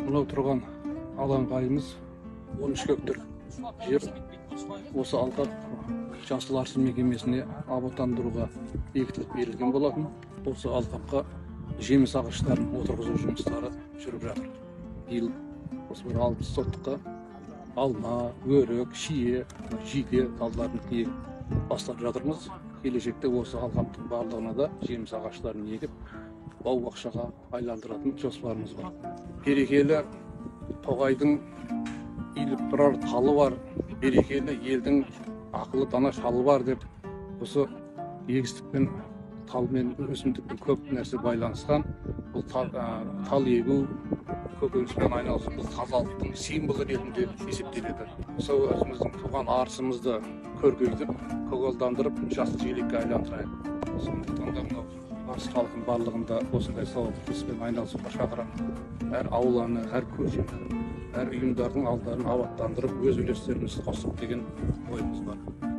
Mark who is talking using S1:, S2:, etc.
S1: Мынау тұрған алаңқайымыз 13 гектар жер. Осы алқап Жасыл Арсын мекемесіне абаттандыруға бекітіліп берілген болатын. Осы алқапқа жеміс ағаштарын отырғызу жұмыстары жүріп жатыр. Биыл осы бір 60 соттыққа алма, өрік, шие, жиде талдарын егіп бастап жатырмыз. Келешекте осы алқаптың барлығына да жеміс ағаштарын егіп бау-бақшаға айландыратын жоспарымыз бар. Берекелі тоғайдың иіліп тұрар талы бар, берекелі елдің ақылы дана шалы бар деп, осы егістікпен тал мен өсімдікпен көп нәрсе байланысқан. Бұл тал егу, көкөніспен айналысу тазалықтың символы ретінде есептеледі. Осы өзіміздің туған арысымызды көркейтіп, көгалдандырып, жасыл желекке айландырайық. Сондықтан да мынау Арыс халқын барлығында осындай сауапты іспен айналысуға шақырамын. Әр ауланы, әр көшені, әр ұйымдардың алдарын абаттандырып, өз үлестерімізді қостық деген ойымыз бар.